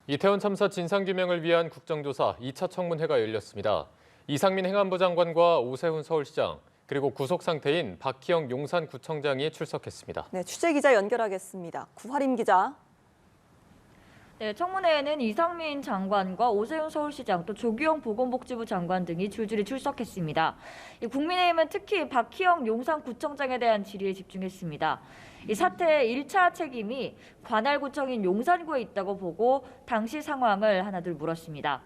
이태원 참사 진상규명을 위한 국정조사 2차 청문회가 열렸습니다. 이상민 행안부 장관과 오세훈 서울시장, 그리고 구속 상태인 박희영 용산구청장이 출석했습니다. 네, 취재기자 연결하겠습니다. 구하림 기자. 네, 청문회에는 이상민 장관과 오세훈 서울시장, 또 조규영 보건복지부 장관 등이 줄줄이 출석했습니다. 국민의힘은 특히 박희영 용산구청장에 대한 질의에 집중했습니다. 이 사태의 1차 책임이 관할구청인 용산구에 있다고 보고 당시 상황을 하나둘 물었습니다.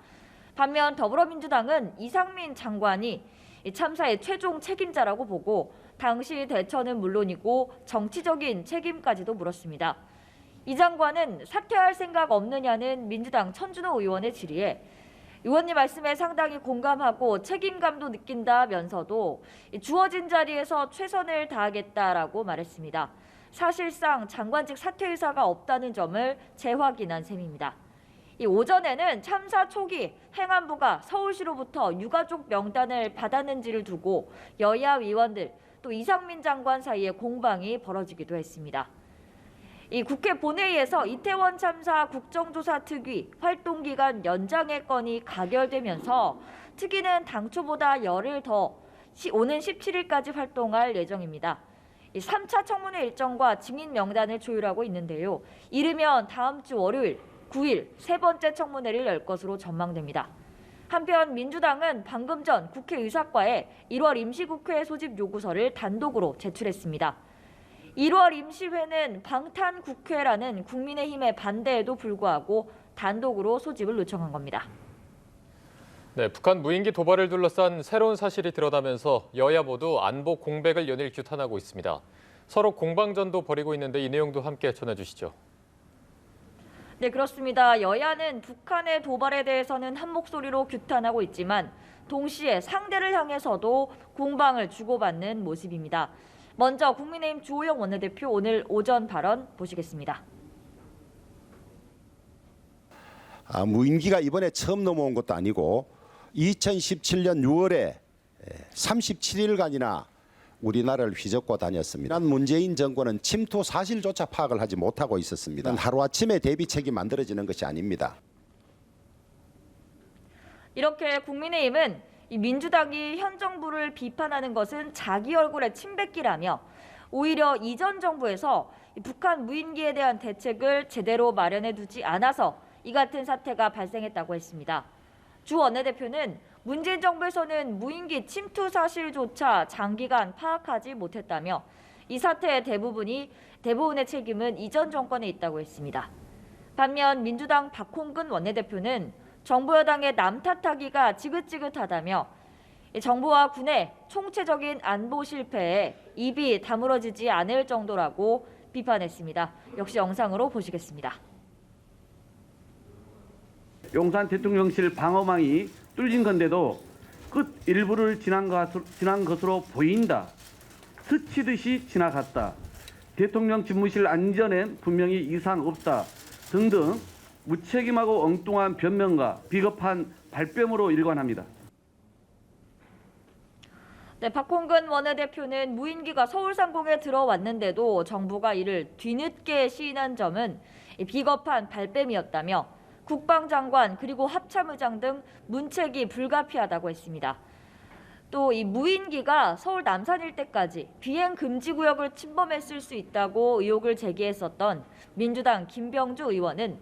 반면 더불어민주당은 이상민 장관이 이 참사의 최종 책임자라고 보고 당시 대처는 물론이고 정치적인 책임까지도 물었습니다. 이 장관은 사퇴할 생각 없느냐는 민주당 천준호 의원의 질의에 의원님 말씀에 상당히 공감하고 책임감도 느낀다면서도 주어진 자리에서 최선을 다하겠다라고 말했습니다. 사실상 장관직 사퇴 의사가 없다는 점을 재확인한 셈입니다. 이 오전에는 참사 초기 행안부가 서울시로부터 유가족 명단을 받았는지를 두고 여야 위원들 또 이상민 장관 사이에 공방이 벌어지기도 했습니다. 이 국회 본회의에서 이태원 참사 국정조사 특위 활동기간 연장의 건이 가결되면서 특위는 당초보다 열흘 더 오는 17일까지 활동할 예정입니다. 3차 청문회 일정과 증인 명단을 조율하고 있는데요. 이르면 다음 주 월요일 9일 세 번째 청문회를 열 것으로 전망됩니다. 한편 민주당은 방금 전 국회의사과에 1월 임시국회 소집 요구서를 단독으로 제출했습니다. 1월 임시회는 방탄국회라는 국민의힘의 반대에도 불구하고 단독으로 소집을 요청한 겁니다. 네, 북한 무인기 도발을 둘러싼 새로운 사실이 드러나면서 여야 모두 안보 공백을 연일 규탄하고 있습니다. 서로 공방전도 벌이고 있는데 이 내용도 함께 전해주시죠. 네, 그렇습니다. 여야는 북한의 도발에 대해서는 한 목소리로 규탄하고 있지만 동시에 상대를 향해서도 공방을 주고받는 모습입니다. 먼저 국민의힘 주호영 원내대표 오늘 오전 발언 보시겠습니다. 무인기가 이번에 처음 넘어온 것도 아니고 2017년 6월에 37일간이나 우리나라를 휘젓고 다녔습니다. 문재인 정권은 침투 사실조차 파악을 하지 못하고 있었습니다. 하루아침에 대비책이 만들어지는 것이 아닙니다. 이렇게 국민의힘은 민주당이 현 정부를 비판하는 것은 자기 얼굴에 침 뱉기라며 오히려 이전 정부에서 북한 무인기에 대한 대책을 제대로 마련해 두지 않아서 이 같은 사태가 발생했다고 했습니다. 주 원내대표는 문재인 정부에서는 무인기 침투 사실조차 장기간 파악하지 못했다며 이 사태의 대부분의 책임은 이전 정권에 있다고 했습니다. 반면 민주당 박홍근 원내대표는 정부 여당의 남 탓하기가 지긋지긋하다며 정부와 군의 총체적인 안보 실패에 입이 다물어지지 않을 정도라고 비판했습니다. 역시 영상으로 보시겠습니다. 용산 대통령실 방어망이 뚫린 건데도 끝 일부를 지난 것으로 보인다. 스치듯이 지나갔다. 대통령 집무실 안전엔 분명히 이상 없다. 등등 무책임하고 엉뚱한 변명과 비겁한 발뺌으로 일관합니다. 네, 박홍근 원내대표는 무인기가 서울 상공에 들어왔는데도 정부가 이를 뒤늦게 시인한 점은 비겁한 발뺌이었다며 국방장관 그리고 합참의장 등 문책이 불가피하다고 했습니다. 또 이 무인기가 서울 남산 일대까지 비행 금지 구역을 침범했을 수 있다고 의혹을 제기했었던 민주당 김병주 의원은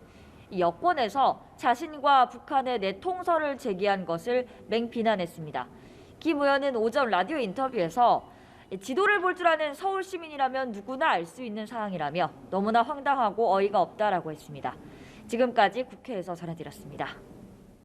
여권에서 자신과 북한의 내통설을 제기한 것을 맹비난했습니다. 김 의원은 오전 라디오 인터뷰에서 지도를 볼 줄 아는 서울 시민이라면 누구나 알 수 있는 사항이라며 너무나 황당하고 어이가 없다라고 했습니다. 지금까지 국회에서 전해드렸습니다.